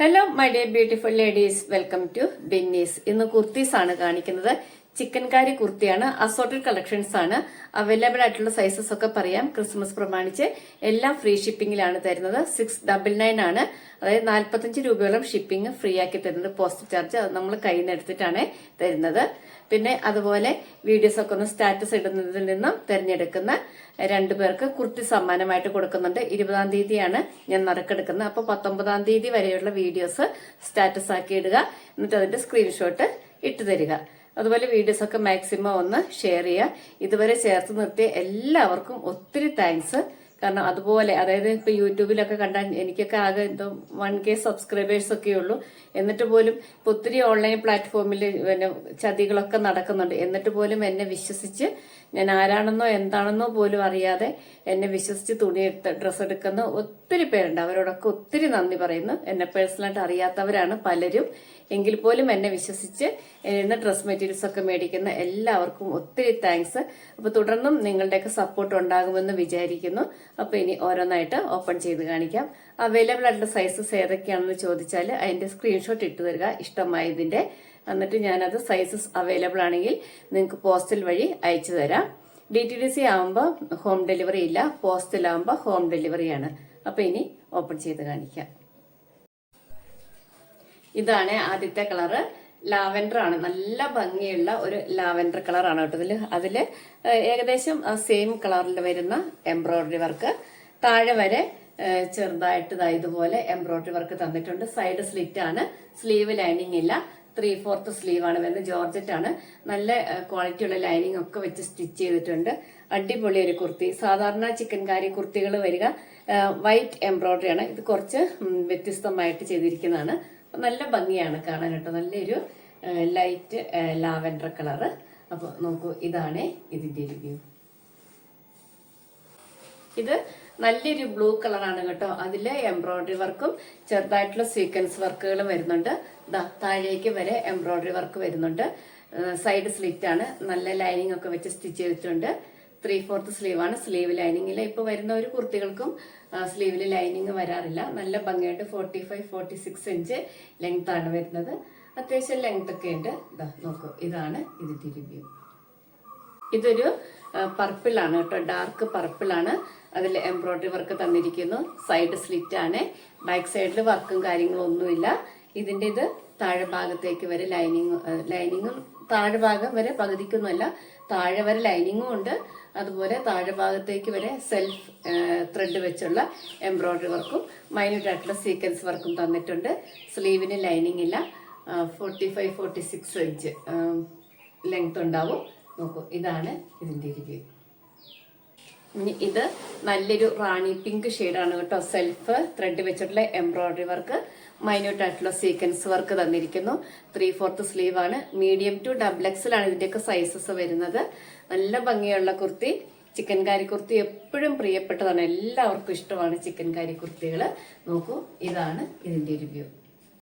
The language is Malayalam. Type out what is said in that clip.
Hello my dear beautiful ladies, welcome to Binnies. ഇന്ന് കുർത്തീസ് ആണ് കാണിക്കുന്നത്. ചിക്കൻ കാരി കുർത്തിയാണ്. അസോർട്ടഡ് കളക്ഷൻസ് ആണ്. അവൈലബിൾ ആയിട്ടുള്ള സൈസസ് ഒക്കെ പറയാം. ക്രിസ്മസ് പ്രമാണിച്ച് എല്ലാം ഫ്രീ ഷിപ്പിംഗിലാണ് തരുന്നത്. 699 ആണ്. അതായത് 45 രൂപയോളം ഷിപ്പിംഗ് ഫ്രീ ആക്കി തരുന്നത്. പോസ്റ്റ് ചാർജ് അത് നമ്മൾ കയ്യിൽ നിന്ന് എടുത്തിട്ടാണ് തരുന്നത്. പിന്നെ അതുപോലെ വീഡിയോസ് ഒക്കെ ഒന്ന് സ്റ്റാറ്റസ് ഇടുന്നതിൽ നിന്നും തിരഞ്ഞെടുക്കുന്ന 2 പേർക്ക് കുർത്തി സമ്മാനമായിട്ട് കൊടുക്കുന്നുണ്ട്. 20-ാം തീയതിയാണ് ഞാൻ നറുക്കെടുക്കുന്നത്. അപ്പൊ 19-ാം തീയതി വരെയുള്ള വീഡിയോസ് സ്റ്റാറ്റസ് ആക്കി ഇടുക. എന്നിട്ട് അതിന്റെ സ്ക്രീൻഷോട്ട് ഇട്ടു തരിക. അതുപോലെ വീഡിയോസ് ഒക്കെ മാക്സിമം ഒന്ന് ഷെയർ ചെയ്യുക. ഇതുവരെ ചേർത്ത് നിർത്തിയ എല്ലാവർക്കും ഒത്തിരി താങ്ക്സ്. കാരണം അതുപോലെ അതായത് ഇപ്പൊ യൂട്യൂബിലൊക്കെ കണ്ടാൽ എനിക്കൊക്കെ ആകെ എന്തോ 1K സബ്സ്ക്രൈബേഴ്സ് ഒക്കെ ഉള്ളൂ. എന്നിട്ട് പോലും ഇപ്പൊ ഒത്തിരി ഓൺലൈൻ പ്ലാറ്റ്ഫോമിൽ പിന്നെ ചതികളൊക്കെ നടക്കുന്നുണ്ട്. എന്നിട്ട് പോലും എന്നെ വിശ്വസിച്ച് ഞാൻ ആരാണെന്നോ എന്താണെന്നോ പോലും അറിയാതെ എന്നെ വിശ്വസിച്ച് ഡ്രസ്സ് എടുക്കുന്ന ഒത്തിരി പേരുണ്ട്. അവരോടൊക്കെ ഒത്തിരി നന്ദി പറയുന്നു. എന്നെ പേഴ്സണലായിട്ട് അറിയാത്തവരാണ് പലരും. എങ്കിൽ പോലും എന്നെ വിശ്വസിച്ച് എന്നെ ഡ്രസ് മെറ്റീരിയൽസ് ഒക്കെ മേടിക്കുന്ന എല്ലാവർക്കും ഒത്തിരി താങ്ക്സ്. അപ്പൊ തുടർന്നും നിങ്ങളുടെയൊക്കെ സപ്പോർട്ട് ഉണ്ടാകുമെന്ന് വിചാരിക്കുന്നു. അപ്പൊ ഇനി ഓരോന്നായിട്ട് ഓപ്പൺ ചെയ്ത് കാണിക്കാം. അവൈലബിൾ ആയിട്ടുള്ള സൈസസ് ഏതൊക്കെയാണെന്ന് ചോദിച്ചാൽ അതിന്റെ സ്ക്രീൻഷോട്ട് ഇട്ടു തരിക ഇഷ്ടമായതിന്റെ. എന്നിട്ട് ഞാനത് സൈസസ് അവൈലബിൾ ആണെങ്കിൽ നിങ്ങൾക്ക് പോസ്റ്റൽ വഴി അയച്ചു തരാം. DTDC ആവുമ്പോൾ ഹോം ഡെലിവറി ഇല്ല, പോസ്റ്റലാവുമ്പോൾ ഹോം ഡെലിവറിയാണ്. അപ്പൊ ഇനി ഓപ്പൺ ചെയ്ത് കാണിക്കാം. ഇതാണ് ആദ്യത്തെ കളറ്. ലാവൻഡർ ആണ്. നല്ല ഭംഗിയുള്ള ഒരു ലാവൻഡർ കളറാണ് കേട്ടോ. അതില് ഏകദേശം സെയിം കളറിൽ വരുന്ന എംബ്രോയിഡറി വർക്ക്. താഴെ വരെ ചെറുതായിട്ട് ഇതുപോലെ എംബ്രോയിഡറി വർക്ക് തന്നിട്ടുണ്ട്. സൈഡ് സ്ലിറ്റ് ആണ്. സ്ലീവ് ലൈനിങ് ഇല്ല. 3/4 സ്ലീവ് ആണ് വരുന്നത്. ജോർജറ്റ് ആണ്. നല്ല ക്വാളിറ്റി ഉള്ള ലൈനിങ് ഒക്കെ വെച്ച് സ്റ്റിച്ച് ചെയ്തിട്ടുണ്ട്. അടിപൊളി ഒരു കുർത്തി. സാധാരണ ചിക്കൻ കാരി കുർത്തികൾ വരിക വൈറ്റ് എംബ്രോയിഡറി ആണ്. ഇത് കുറച്ച് വ്യത്യസ്തമായിട്ട് ചെയ്തിരിക്കുന്നതാണ്. നല്ല ഭംഗിയാണ് കാണാൻ കേട്ടോ. നല്ലൊരു ലൈറ്റ് ലാവൻഡർ കളറ്. അപ്പൊ നോക്കൂ, ഇതാണ് ഇതിന്റെ റിവ്യൂ. ഇത് നല്ലൊരു ബ്ലൂ കളറാണ് കേട്ടോ. അതില് എംബ്രോയിഡറി വർക്കും ചെറുതായിട്ടുള്ള സീക്വൻസ് വർക്കുകളും വരുന്നുണ്ട്. താഴേക്ക് വരെ എംബ്രോയിഡറി വർക്ക് വരുന്നുണ്ട്. സൈഡ് സ്ലിറ്റ് ആണ്. നല്ല ലൈനിങ് ഒക്കെ വെച്ച് സ്റ്റിച്ച് ചെയ്തിട്ടുണ്ട്. 3/4 സ്ലീവ് ആണ്. സ്ലീവ് ലൈനിങ്ങില് ഇപ്പൊ വരുന്ന ഒരു കുർത്തികൾക്കും സ്ലീവില് ലൈനിങ് വരാറില്ല. നല്ല ഭംഗിയായിട്ട് 45-46 ഇഞ്ച് ലെങ്ത് ആണ് വരുന്നത്. അത്യാവശ്യം ലെങ്ത് ഒക്കെ ഉണ്ട്. നോക്കൂ, ഇതാണ് ഇതിന്റെ റിവ്യൂ. ഇതൊരു പർപ്പിൾ ആണ് കേട്ടോ. ഡാർക്ക് പർപ്പിൾ ആണ്. അതിൽ എംബ്രോയിഡറി വർക്ക് തന്നിരിക്കുന്നു. സൈഡ് സ്ലിറ്റ് ആണ്. ബാക്ക് സൈഡിൽ വർക്കും കാര്യങ്ങളും ഒന്നുമില്ല. ഇതിന്റെ ഇത് താഴെ ഭാഗത്തേക്ക് വരെ ലൈനിങ്ങും താഴെ ഭാഗം വരെ പകുതിക്കൊന്നുമല്ല, താഴെ വരെ ലൈനിങ്ങും ഉണ്ട്. അതുപോലെ താഴെ ഭാഗത്തേക്ക് വരെ സെൽഫ് ത്രെഡ് വെച്ചുള്ള എംബ്രോയിഡറി വർക്കും മൈന്യൂട്ട് ആയിട്ടുള്ള സീക്വൻസ് വർക്കും തന്നിട്ടുണ്ട്. സ്ലീവിന് ലൈനിങ് ഇല്ല. 45-46 ഇഞ്ച് ലെങ്ത് ഉണ്ടാവും. നോക്കൂ, ഇതാണ് ഇതിന്റെ റിവ്യൂ. ഇനി ഇത് നല്ലൊരു റാണി പിങ്ക് ഷെയ്ഡാണ് കേട്ടോ. സെൽഫ് ത്രെഡ് വെച്ചിട്ടുള്ള എംബ്രോയിഡറി വർക്ക്, മൈന്യൂട്ട് ആയിട്ടുള്ള സീക്വൻസ് വർക്ക് തന്നിരിക്കുന്നു. 3/4 സ്ലീവ് ആണ്. മീഡിയം ടു XXL ആണ് ഇതിന്റെയൊക്കെ സൈസസ് വരുന്നത്. നല്ല ഭംഗിയുള്ള കുർത്തി. ചിക്കൻ കാരി കുർത്തി എപ്പോഴും പ്രിയപ്പെട്ടതാണ്. എല്ലാവർക്കും ഇഷ്ടമാണ് ചിക്കൻ കാരി കുർത്തികൾ. നോക്കൂ, ഇതാണ് ഇതിന്റെ റിവ്യൂ.